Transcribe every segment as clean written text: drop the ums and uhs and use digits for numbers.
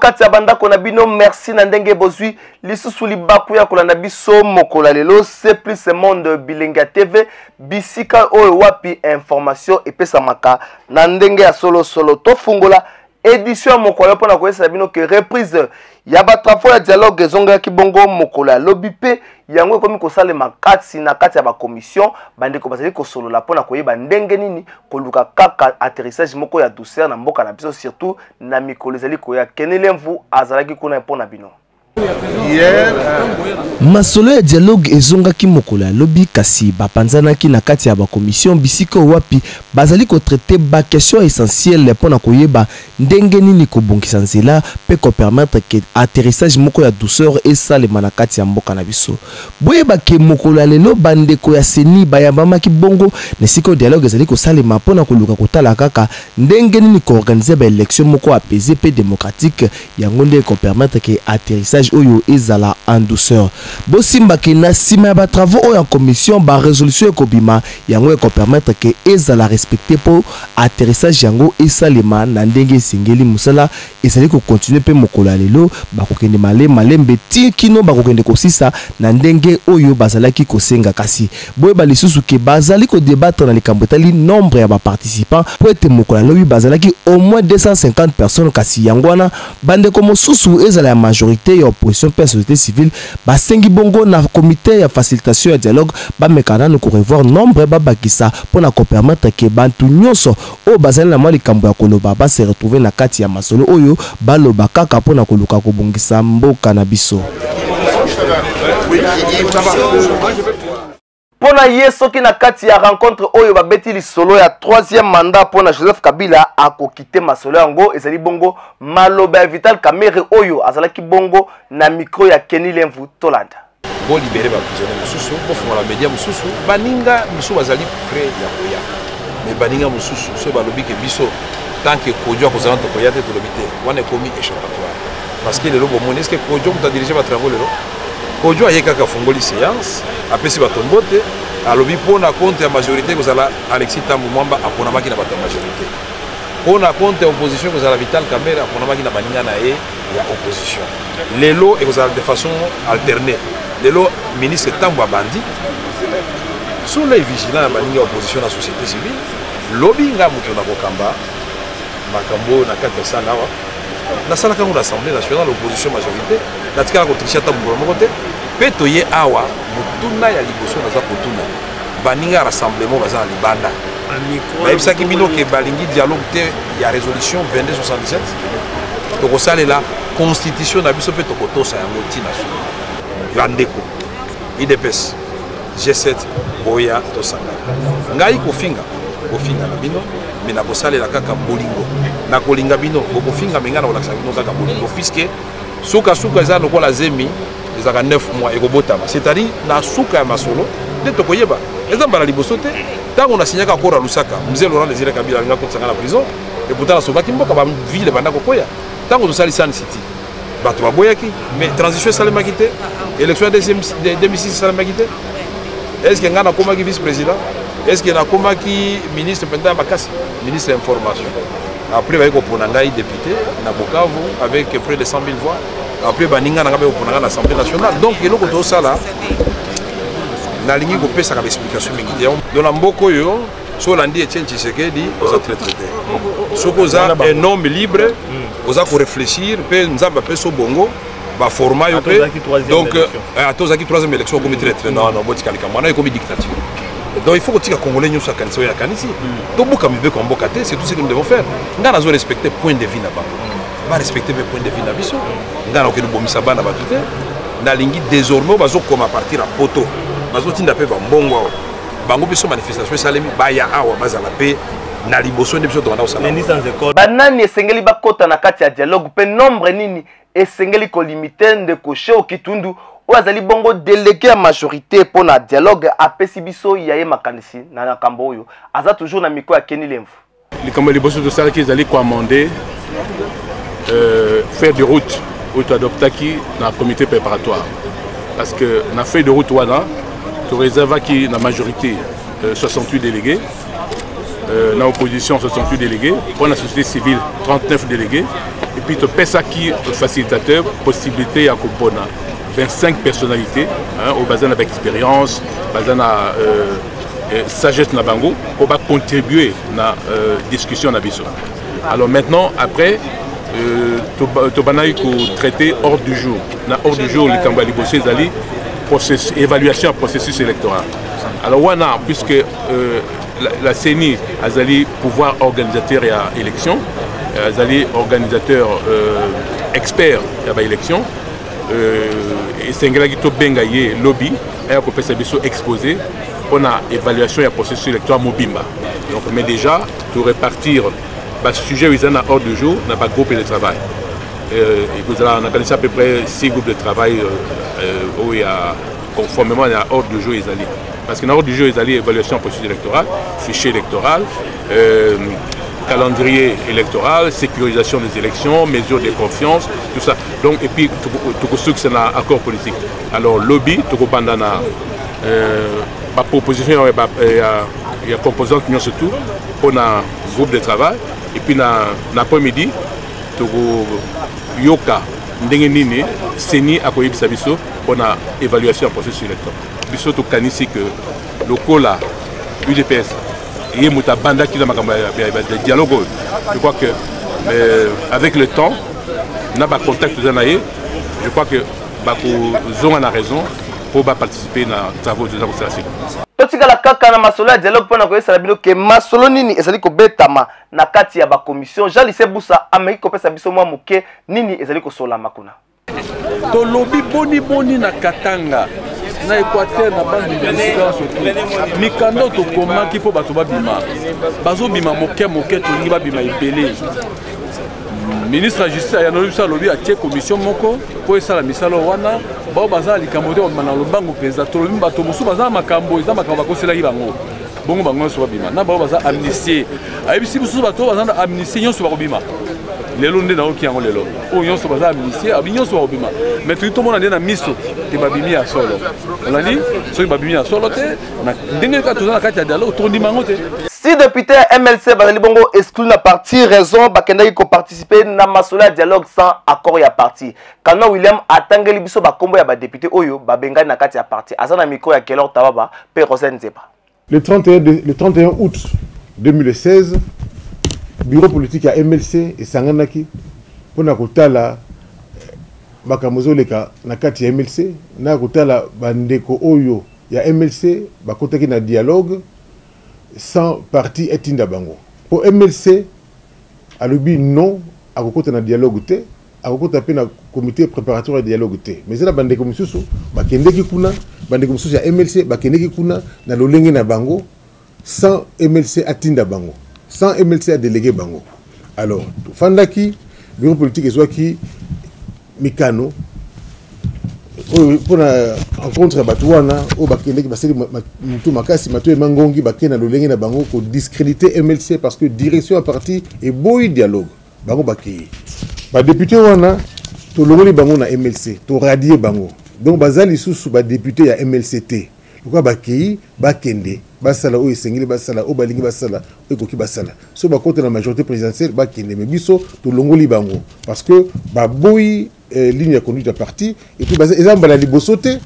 kati ya banda kona bino merci na ndenge bozwi lisusu libaku ya kolanda biso mokola lelo c'est plus ce monde Bilenga TV bisika oyo wapi information epesamaka na ndenge ya solo solo to fungola édition mokola pona koyesa bino ke reprise ya batrafo ya dialogue zonga kibongo mokola lobi pe yango ekomi kosala makati na kati ya ba commission bandeko bazali kosolola pona koyeba ndenge nini koluka kaka atterrissage moko ya douceur na mboka na biso surtout na mikolo ezali koya kenele mvu azalaki kuna pona bino. Masolo ya dialogue ezongaki mokola lobi kasi bapanzanaki na kati ya ba commission bisiko wapi bazali ko traiter ba question essentielle pona koyeba ndenge nini kobongisa nzela pe ko permettre que atterrissage moko ya douceur esalema na kati ya mboka na biso. Boyeba ke mokola lelo bandeko ya seni bayambamaki bongo nesiko dialogue ezali ko salema pona koluka kotala kaka ndenge nini ko organiser ba élection moko apaisée pe démocratique yango nde ko permettre que atterrissage oyo ezala en douceur. Bosimba ke na sima ya ba travaux oyo en commission ba résolution ekobima yango eko permettre que ezala respecter po atterrissage yango esalema na ndenge singeli musala ezali ko continuer pe mokola lelo bakokende malembe ti kino bakokende kosisa na ndenge oyo bazalaki kosenga kasi boyeba lisusu ke bazali ko débattre na likambo tali nombre ya ba participants po ete mokola lobi bazalaki au moins 250 personnes kasi yangwana bande ko mosusu ezala ya majorité ya opposition pe société civile basengi bongo na comité ya facilitation ya dialogue bamekana no ko revoir nombre babakisa pona ko permettre ke bantu nyonso o bazali na mwa likambo ya koloba ba se retrouver na kati ya masolo oyo baloba kaka pona koluka kobongisa mboka na biso. Pona yesoki na kati ya rencontre oyo babeti lisolo ya 3e mandat pona Joseph Kabila akokite masolo yango ezali bongo maloba ya Vital Kamerhe oyo azalaki bongo na micro ya Kenny Lemvu Tolanda. Bo libéré ba prisonnier mususu bo fongola media mususu baninga mususu bazali près ya koya mais baninga mususu so balobi ke biso tant que Kodjo kozala to koya te to lobité wana komi échappatoire parce que le lobo moni est-ce que Kodjo t'a dirigé ba travaux lelo Kodjo ayeka ka fongoli séance apesi batombote alobi pona compte ya majorité kozala Alexis Tambo Mwamba apona maki na bato majorité pona compte opposition kozala Vital Kamerhe apona maki na baninga na ye ya opposition lelo et kozala de façon alternée lelo ministre Tambo Bandi sous les vigilants na baninga opposition na société civile lobby nga mutu na kokamba makambo na kati ya sala na sala kango l'Assemblée nationale l'opposition majorité na tika ko tricher ta mboka moko te peto ye awa mutuna ya liboso na za kotuna baninga rassemblement baza libanda ba ebisaki bino ke balingi dialogue te ya résolution 2277 to ko salela constitution na biso pe to kotosa yango tina so landeko IDPS G7 boya to sanga ngai kofinga na bino mina kosalela kaka bolingo na kolinga bino bokofinga menga na kolakisa bino kaka bolingo puisque suka eza lokola zemi ezaka 9 mois ekobotama c'est-à-dire na suka ya masolo nde tokoyeba eza mbala liboso te ntango nasinyaka kora lusaka mzee Laurent Désiré Kabila alinga kotisanga na prison et pourtant asovaki mboka bavile banda kokoya ntango tosali Sun City bato baboyaki mais transition esalemaki te élection ya 2006 esalemaki te est-ce que nga nakomaki vice-président est-ce que nakomaki ministre pendant bakasi ministre d'information après va ko pona ngai député na Bukavu avec près de 100 000 voix après baninga na ngabe ko pona na l'Assemblée nationale donc eloko to sala na lingi ko pesa ka explication mingi dans la mboko yo so landi Etienne Tshisekedi oza traité soko za un homme libre oza ko réfléchir pe nzamba pe so bongo ba format yo pe donc atozaki 3e élection comme traité non botika likamwana yo comme dictature. Donc il faut que les Congolais nous soient canisés à Canisi. Donc beaucoup de gens qui c'est tout ce que nous devons faire. Nous devons respecter le point de vue là-bas. Nous devons respecter le point de vue là-bas. Nous devons respecter le point de vue là-bas. Nous devons désormais comme à partir à Poto. Nous devons dire que nous devons faire manifestation. Nous devons faire na liboso nde biso tokanda osala nini sans école banani esengeli bakota na kati ya dialogue pe nombre nini esengeli ko limiter de cocher au kitundu oazali bongo délégué à majorité pour na dialogue apesi biso yaye makanisi na nakambo oyo aza toujours na miko ya Kenny Lemvu likambo liboso to sala ki ezali ko amender faire de route auto adoptaki na comité préparatoire parce que na feuille de route wana to réserva ki na majorité 68 délégués dans l'opposition 68 délégués, pour la société civile 39 délégués, et puis tu paies ça qui facilitateur, possibilité à comprendre 25 personnalités, au bazin avec expérience, bazin à sagesse na bango, pour contribuer à la discussion na biso. Alors maintenant, après, tu vas traiter hors du jour. Hors du jour, les Kambali Bossé Zali, évaluation processus électoral. Alors, voilà, puisque la CENI a zali pouvoir organisateur à l'élection, a zali organisateur expert à l'élection, et c'est un gars qui bengaye lobby, et a coupé sa biso exposé pour l'évaluation et le processus électoral Mobimba. Donc, mais déjà, pour répartir le sujet où ils sont hors du jour, on n'a pas de groupe de travail. On a organisé à peu près 6 groupes de travail où il y a conformément à hors du jour ils allaient. Parce que dans hors du jour ils allaient évaluation processus électoral, fichier électoral, calendrier électoral, sécurisation des élections, mesures de confiance, tout ça. Donc et puis tout ce que c'est un accord politique. Alors lobby, tout bandana, ma proposition il y a composante qui surtout pour un groupe de travail et puis dans l'après-midi tout yoka ndenge nini CENI a koyebisa biso pour na évaluation du processus électoral. Biso to kanisi que le cola UDPS et muta banda qui dans le dialogue. Je crois que avec le temps na ba contact je crois que ba ko zonga na raison pour participer na travaux de démocratie. Totikala kaka na masolo ya dialogue pona ko esala bino ke masolo nini ezali ko betama na kati ya ba commission Jean Lycée Boussa ameki ko pesa biso mwa muke nini ezali ko sola makuna. To lobby boni na Katanga na Équateur na base de surtout mikando to koma ki po bato babima bazo bima moke to ngi babima ebele. Ministre de la Justice a nommé lobby à tie commission moko pour ça la misalo wana ba baza likamote on na lobango pesa to lobby bato musu baza makambo eza makambo bakosela ki bango bongo bango so babima na ba baza amnistie ayebisi musu bato baza na amnistie nyonso bakobima lelo nde na oki yango lelo o nyonso baza amnistie abi nyonso bakobima mais tout monde na miso te babimi ya solo on a dit so babimi ya solo te na ndenge ka tozana kati ya dialogue to ndimango te. Si député MLC bazali bongo exclu na parti raison bakendaki ko participer na masolo ya dialogue sans accord ya parti. Kana William atangeli biso ba kombo ya ba député oyo ba bengani na kati ya parti. Azana micro ya Kelor Tababa pe Rosen Nzepa. Le 31 août 2016, bureau politique ya MLC et sanganaki pona kotala bakamozo leka na kati ya MLC na kotala bandeko oyo ya MLC bakotaki na dialogue sans parti etinda bango. Pour MLC, alobi non, à côté na dialogue té, à côté na comité préparatoire de dialogue té. Mais c'est la bande comme susu, bakende ki kuna, bande comme susu ya MLC, bakende ki kuna na lolenge na bango, sans MLC atinda bango, sans MLC a délégué bango. Alors, fandaki bureau politique ezwaki mikano pour la rencontre Batouana, au Bakende, tout Makasi, Matou et Mangongi, Bakena, le Lengue, Bango, pour discréditer MLC parce que direction à parti et beau dialogue. Bango Bakeye. Bah, député Wana, tout le monde Bango na MLC, tout radié Bango. Donc, Bazali sous député à MLCT. Pourquoi Bakeye, Bakende, Basala, ou Sengili Basala, ou Balingi Basala, ou Koki Basala. So, Bakote la majorité présidentielle, Bakende, mais Bisso, tout le monde Bango. Parce que, Baboui, ligne de conduite à parti et puis exemple la libosoté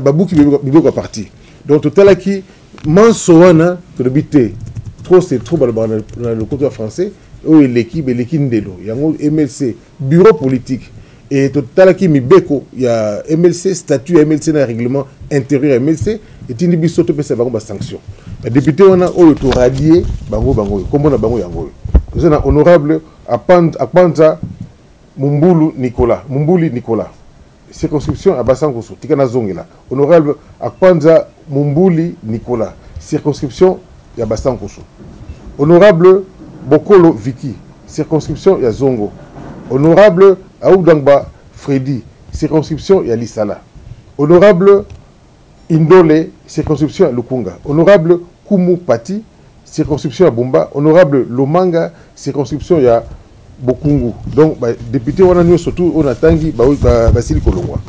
babou qui bibo parti donc total qui mansoana que le bité trop c'est trop dans le côté français où l'équipe ndelo yango MLC bureau politique et total qui mibeko il y a MLC statut MLC dans règlement intérieur MLC et tindi bisoto pesa bango ba sanction les députés on a au to radier bango comme na bango yango c'est un honorable Akpanza Mumbuli Nicolas. Circonscription à Bassangoso, Tikana Zongela. Honorable Akpanza Mumbuli Nicolas. Circonscription à Bassangoso. Honorable Bokolo Viki. Circonscription à Zongo. Honorable Aoudangba Freddy. Circonscription à Lissala. Honorable Indole. Circonscription à Lukunga. Honorable Kumu Pati. Circonscription à Bomba. Honorable Lomanga. Circonscription à Bokungu. Donc, député, on a nous surtout, on a tangi, Basili Kolongwa.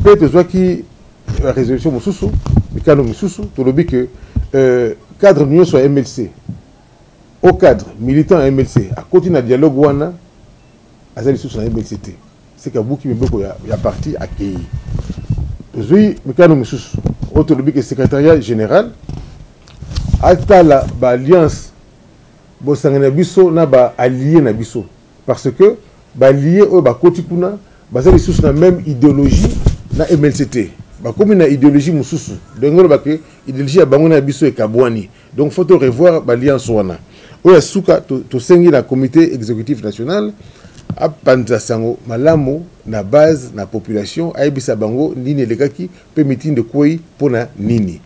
Peut-être que la résolution Moussoussou, le canon Moussoussou, tout le but que cadre nous soit MLC. au cadre militant à MLC à côté na dialogue wana azali sous na MLCT c'est que vous qui me beaucoup ya parti accueilli aujourd'hui mekano mususu autre le secrétariat général atala ba alliance bo sangana biso na ba allié na biso parce que ba lié o ba koti kuna bazali sous na même idéologie na MLCT ba comme na idéologie mususu donc ba que idéologie ya bango na biso e kabwani donc faut revoir ba alliance wana oya suka to sengi na comité exécutif national a panza sango malamu na base na population aibisa bango nini lekaki pe meeting de koi pona nini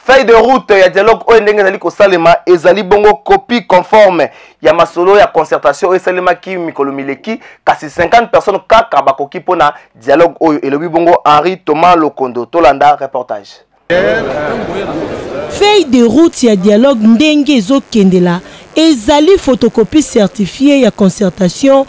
feuille de route ya dialogue oyo ndenge ezali kosalema ezali bongo copie conforme ya masolo ya concertation oyo esalemaki mikolo mileki kasi 50 personnes kaka bakoki mpona dialogue oyo elobi bongo Henri Thomas Lokondo tolanda reportage. Feuille de route ya dialogue ndenge ezokendela ezali photocopie certifiée ya concertation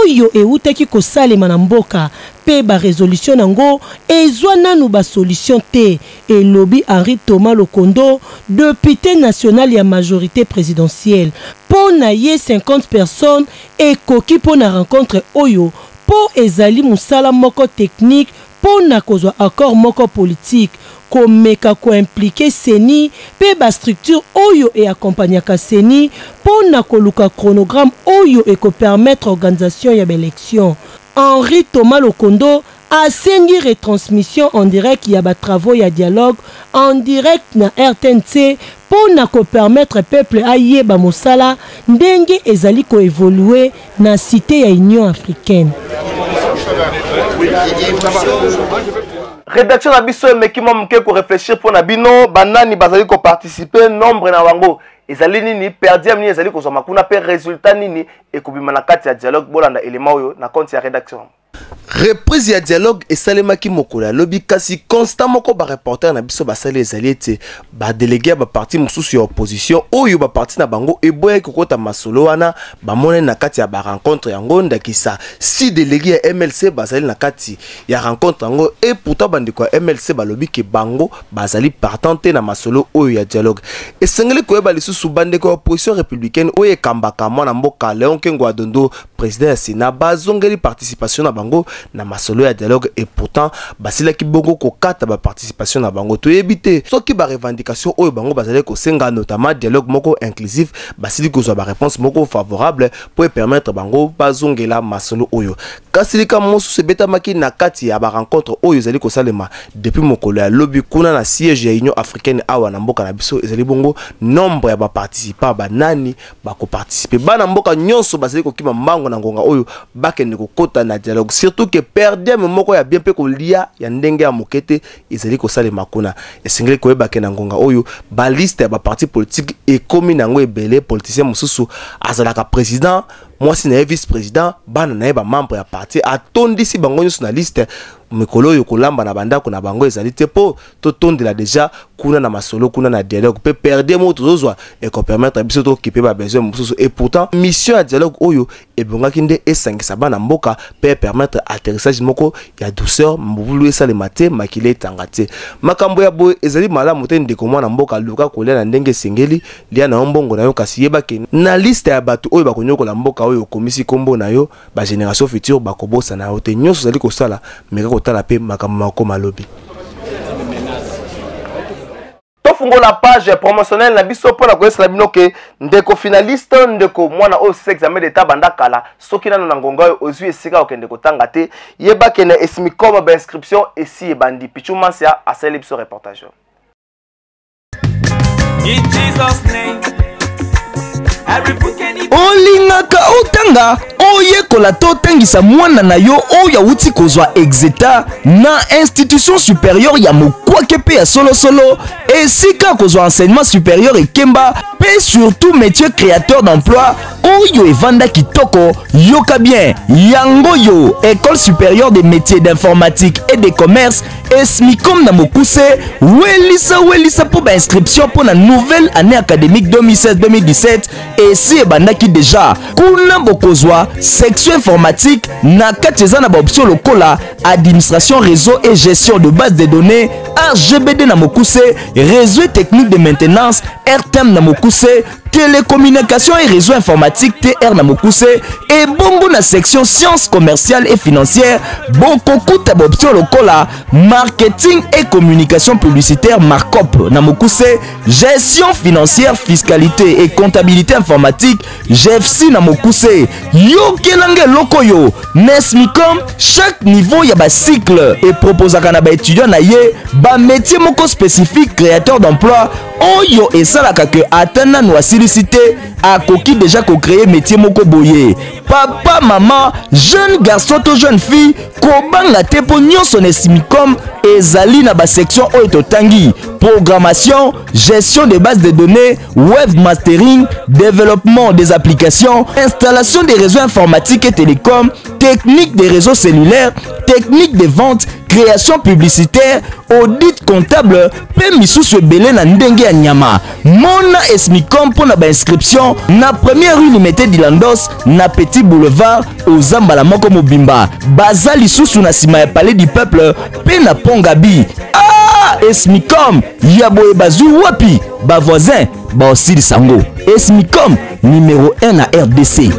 oyo eutaki kosalema na mboka pe ba résolution nango ezwa nanu ba solution te elobi Henri Thomas Lokondo député national ya majorité présidentielle pona ye 50 personnes ekoki pona rencontre oyo po ezali musala moko technique pona kozwa accord moko politique komeka ko impliquer seni pe ba structure oyo et accompagnaka seni pona koluka chronogramme oyo et ko permettre organisation ya élection. Henri Thomas Lokondo a sengi retransmission en direct ya ba travaux ya dialogue en direct na RTNC pona ko permettre peuple ayeba mosala ndenge ezali ko évoluer na cité ya Union africaine. Rédaction na biso meki mo mke ko réfléchir pour na bino banani bazali ko participer nombre na wango ezali nini perdiam nini ezali ko soma kuna pe résultat nini ekobima na kati ya dialogue bolanda élément oyo na compte ya rédaction. Reprise ya dialogue esalemaki mokolo lobi kasi constant moko ba reporter na biso basali ezali ete ba délégué ba parti mususu ya opposition oyo ba parti na bango eboya kokota masolo wana ba mone na kati ya ba rencontre yango ndakisa si délégué ya MLC basali na kati ya rencontre yango et pourtant bandiko ya MLC balobi ke bango bazali partante na masolo oyo ya dialogue esengeli koyeba lisusu bandeko ya opposition républicaine oyo ekambaka mwana mboka Léon Kengo Adondo président ya Sénat bazongeli participation na bango na masolo ya dialogue et pourtant basila ki bongo ko kata ba participation na bango to ebité soki ba revendication oyo bango bazali ko senga notamment dialogue moko inclusif basili ko zo ba réponse moko favorable pour permettre bango bazongela masolo oyo kasilika mosu se beta maki na kati ya ba rencontre oyo zali ko salema depuis mokolo ya lobby kuna na siège ya Union africaine awa na mboka na biso ezali bongo nombre ya ba participants ba nani ba ko participer bana mboka nyonso bazali ko kima mbango na ngonga oyo bakende ko kota na dialogue surtout que perdre moko ya bien pe ko lia ya ndenge ya mokete ezali ko salema kuna esengeli ko yeba ke na ngonga oyo ba liste ya ba parti politique et komi nango ebele politicien mususu azalaka président mwasi na vice président bana na ba membre ya parti atondisi bango nyonso na liste mikolo yo kolamba na bandako na bango ezali te po to tondela déjà kuna na masolo kuna na dialogue pe perdre mo tozozwa et ko permettre biso to kipe ba besoin mususu et pourtant mission ya dialogue oyo ebongaki nde esangisa bana mboka pe permettre atterrissage moko ya douceur mbulu esale mate makile tangate makambo ya boye ezali malamu te ndeko mwana mboka luka kolia na ndenge sengeli lia na mbongo na yo kasi yebake na liste ya bato oyo bakonyokola mboka oyo komisi kombo na yo ba génération future bakobosa na yo te nyonso zali kosala meka tala pe makamako malobi tofungo la page promotionnelle na biso pona ko esala bino ke ndeko finaliste ndeko mwana o examen d'état bandakala soki nano na ngonga oyo ozwi esika okende kotanga te yeba kene esmicom ba inscription esi ebandi pichu mansia asali biso reportage in Jesus name olingaka otanga oyekola totangisa mwana na yo oyo awuti kozwa exeta na institution supérieure ya mokwake pe ya solosolo esika kozwa enseignement supérieur ekemba pe surtout métier créateur d'emploi oyo evanda kitoko yoka bien yango yo école supérieure des métiers d'informatique et de commerce esmicom na mokuse welisa po ba inscription pour la nouvelle année académique 2016-2017 et si ebandaki déjà kuna bokozwa section informatique na kati eza na ba option lokola administration réseau et gestion de base de données RGBD na mokuse réseau technique de maintenance RTM na mokuse télécommunication et réseau informatique TR na Mokuse et bongo na section sciences commerciales et financières bokokuta option lokola marketing et communication publicitaire Marcop na Mokuse, gestion financière, fiscalité et comptabilité informatique GFC na Mokuse. Yo kelange lokoyo Nesmicom chaque niveau ya ba cycle et proposaka na ba étudiant na ye ba métier moko spécifique créateur d'emploi oyo esalaka que atana no asilicité akoki déjà ko créer métier moko boye. Papa, maman, jeune garçon to jeune fille kobanga te po nyonso Nesmicom ezali na ba section oyo totangi programmation, gestion des bases de données, web mastering, développement des applications, installation des réseaux informatiques et télécoms, technique des réseaux cellulaires, technique de vente, création publicitaire, audit comptable, pe misusu ebele na ndenge ya nyama. Mona Esmicom pour na ba inscription na première rue Limité d'Ilandos na Petit Boulevard aux Zambala moko mobimba. Baza lisusu na sima ya Palais du Peuple pe na Pongabi. Ah, Esmicom yaboye bazui wapi ba voisin ba osili sango. Esmicom numéro 1 na RDC.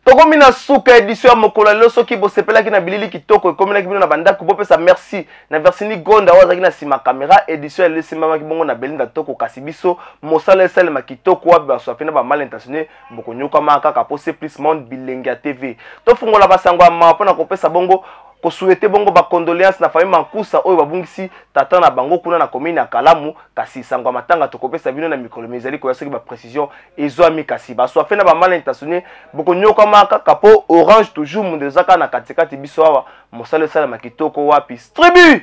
Tokomi na suka édition ya mokolo lelo soki bosepelaki na bilili kitoko ekomelaki bino na bandako bopesa merci na Versini Gonda wazaki na sima caméra édition ya lesimama kibongo na Belinda Toko kasi biso mosala esalema kitoko wa baswafina ba mal intentionné bokonyoka maka kapose plus monde Bilenga TV tofungola basango ya mapona kopesa bongo ko souhaiter bongo ba condoléances na famille Mankusa oyo babungisi tata na bango kuna na commune ya Kalamu kasi sangwa matanga tokopesa bino na mikolo mezali ko yasoki ba précision ezwami kasi baso afena ba mal intentionné boko nyoka maka kapo orange toujours mundezaka na katikati biso awa mosale sala makitoko wapi tribu